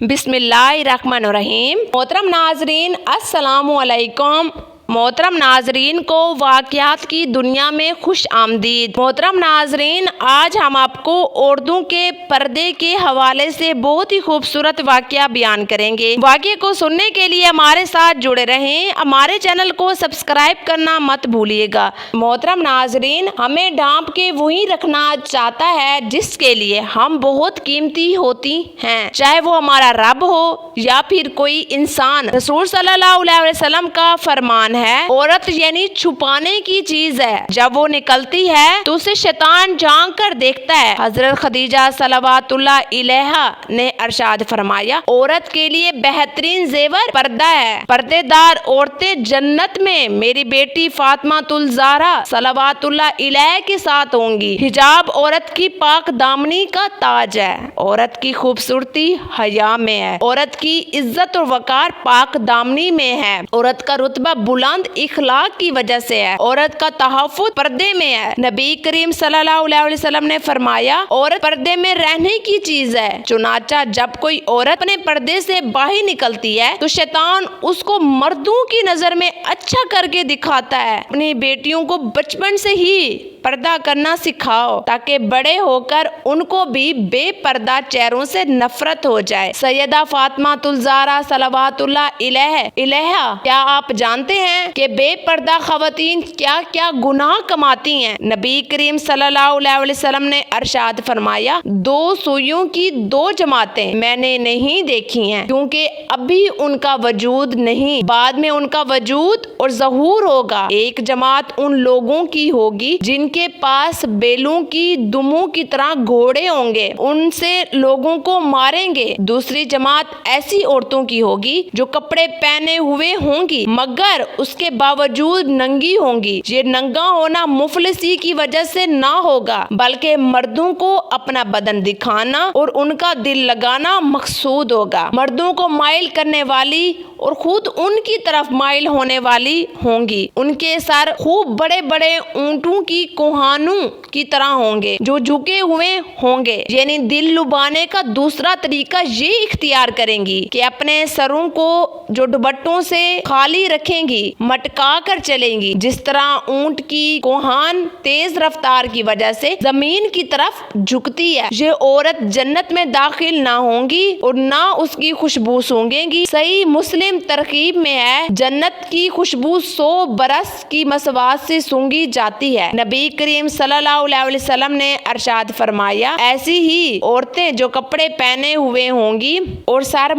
بسم اللہ الرحمن الرحیم۔ محترم ناظرین السلام علیکم۔ محترم ناظرین کو واقعات کی دنیا میں خوش آمدید۔ محترم ناظرین، آج ہم آپ کو اردو کے پردے کے حوالے سے بہت ہی خوبصورت واقعہ بیان کریں گے۔ واقعے کو سننے کے لیے ہمارے ساتھ جڑے رہیں۔ ہمارے چینل کو سبسکرائب کرنا مت بھولیے گا۔ محترم ناظرین، ہمیں ڈھانپ کے وہی رکھنا چاہتا ہے جس کے لیے ہم بہت قیمتی ہوتی ہیں، چاہے وہ ہمارا رب ہو یا پھر کوئی انسان۔ رسول صلی اللہ علیہ وسلم کا فرمان ہے، عورت یعنی چھپانے کی چیز ہے، جب وہ نکلتی ہے تو اسے شیطان جھانک کر دیکھتا ہے۔ حضرت خدیجہ صلوات اللہ علیہا نے ارشاد فرمایا، عورت کے لیے بہترین زیور پردہ ہے۔ پردے دار عورتیں جنت میں میری بیٹی فاطمہ الزہرا صلوات اللہ علیہا کے ساتھ ہوں گی۔ حجاب عورت کی پاک دامنی کا تاج ہے۔ عورت کی خوبصورتی حیا میں ہے، عورت کی عزت اور وقار پاک دامنی میں ہے، عورت کا رتبہ بلند اخلاق کی وجہ سے ہے، عورت کا تحفظ پردے میں ہے۔ نبی کریم صلی اللہ علیہ وسلم نے فرمایا، عورت پردے میں رہنے کی چیز ہے۔ چنانچہ جب کوئی عورت اپنے پردے سے باہر نکلتی ہے تو شیطان اس کو مردوں کی نظر میں اچھا کر کے دکھاتا ہے۔ اپنی بیٹیوں کو بچپن سے ہی پردہ کرنا سکھاؤ تاکہ بڑے ہو کر ان کو بھی بے پردہ چہروں سے نفرت ہو جائے۔ سیدہ فاطمہ الزہرا صلوات اللہ علیہا، کیا آپ جانتے ہیں کہ بے پردہ خواتین کیا کیا گناہ کماتی ہیں؟ نبی کریم صلی اللہ علیہ وسلم نے ارشاد فرمایا، دو سوئیوں کی دو جماعتیں میں نے نہیں دیکھی ہیں، کیونکہ ابھی ان کا وجود نہیں، بعد میں ان کا وجود اور ظہور ہوگا۔ ایک جماعت ان لوگوں کی ہوگی جن کے پاس بیلوں کی دموں کی طرح گھوڑے ہوں گے، ان سے لوگوں کو ماریں گے۔ دوسری جماعت ایسی عورتوں کی ہوگی جو کپڑے پہنے ہوئے ہوں گی مگر اس کے باوجود ننگی ہوں گی۔ یہ ننگا ہونا مفلسی کی وجہ سے نہ ہوگا بلکہ مردوں کو اپنا بدن دکھانا اور ان کا دل لگانا مقصود ہوگا۔ مردوں کو مائل کرنے والی اور خود ان کی طرف مائل ہونے والی ہوں گی۔ ان کے سر خوب بڑے بڑے اونٹوں کی کوہانوں کی طرح ہوں گے جو جھکے ہوئے ہوں گے، یعنی دل لبانے کا دوسرا طریقہ یہ اختیار کریں گی کہ اپنے سروں کو جو دوپٹوں سے خالی رکھیں گی مٹکا کر چلیں گی، جس طرح اونٹ کی کوہان تیز رفتار کی وجہ سے زمین کی طرف جھکتی ہے۔ یہ عورت جنت میں داخل نہ ہوں گی اور نہ اس کی خوشبو سونگیں گی۔ صحیح مسلم ترغیب میں ہے، جنت کی خوشبو 100 برس کی مسواک سے سونگی جاتی ہے۔ نبی کریم صلی اللہ علیہ وسلم نے ارشاد فرمایا، ایسی ہی عورتیں جو کپڑے پہنے ہوئے ہوں گی اور سر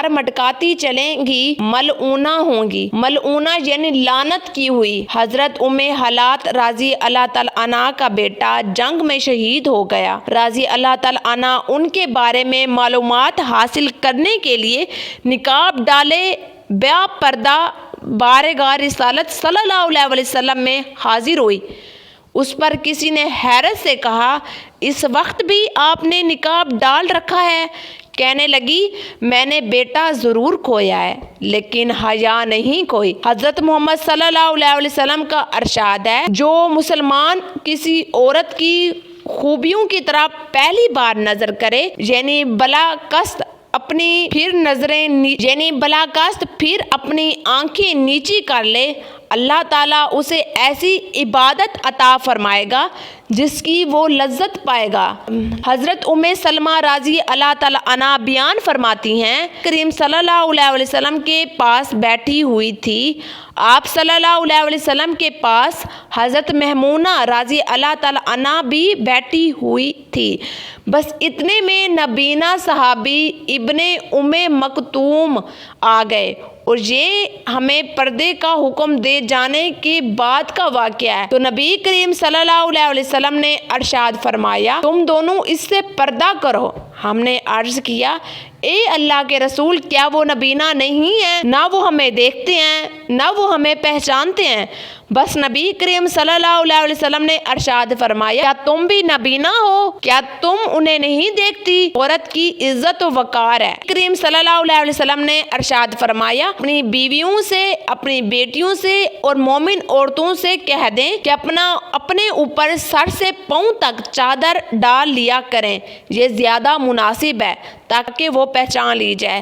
مٹکاتی چلیں گی ملعونہ ہوں گی۔ ملعونہ یعنی لعنت کی ہوئی۔ حضرت ام حالات رضی اللہ تعالی عنہا کا بیٹا جنگ میں شہید ہو گیا، رضی اللہ تعالی عنہا ان کے بارے میں معلومات حاصل کرنے کے لیے نقاب ڈالے با پردہ بارگاہ رسالت صلی اللہ علیہ وسلم میں حاضر ہوئی۔ اس پر کسی نے حیرت سے کہا، اس وقت بھی آپ نے نقاب ڈال رکھا ہے؟ کہنے لگی، میں نے بیٹا ضرور کھویا ہے لیکن حیا نہیں کھوئی۔ حضرت محمد صلی اللہ علیہ وسلم کا ارشاد ہے، جو مسلمان کسی عورت کی خوبیوں کی طرح پہلی بار نظر کرے یعنی بلا کست پھر اپنی آنکھیں نیچی کر لے، اللہ تعالیٰ اسے ایسی عبادت عطا فرمائے گا جس کی وہ لذت پائے گا۔ حضرت ام سلمہ رضی اللہ تعالیٰ عنہا بیان فرماتی ہیں، کریم صلی اللہ علیہ وسلم کے پاس بیٹھی ہوئی تھی، آپ صلی اللہ علیہ وسلم کے پاس حضرت میمونہ رضی اللہ تعالیٰ عنہا بھی بیٹھی ہوئی تھی۔ بس اتنے میں نبینا صحابی ابن ام مکتوم آ گئے اور یہ ہمیں پردے کا حکم دے جانے کے بعد کا واقعہ ہے۔ تو نبی کریم صلی اللہ علیہ وسلم نے ارشاد فرمایا، تم دونوں اس سے پردہ کرو۔ ہم نے عرض کیا، اے اللہ کے رسول، کیا وہ نبینا نہیں ہیں؟ نہ وہ ہمیں دیکھتے ہیں نہ وہ ہمیں پہچانتے ہیں۔ بس نبی کریم صلی اللہ علیہ وسلم نے ارشاد فرمایا، کیا تم بھی نبینا ہو؟ کیا تم انہیں نہیں دیکھتی؟ عورت کی عزت و وقار ہے۔ کریم صلی اللہ علیہ وسلم نے ارشاد فرمایا، اپنی بیویوں سے، اپنی بیٹیوں سے اور مومن عورتوں سے کہہ دیں کہ اپنے اوپر سر سے پاؤں تک چادر ڈال لیا کریں، یہ زیادہ مناسب ہے تاکہ وہ پہچان لی جائے۔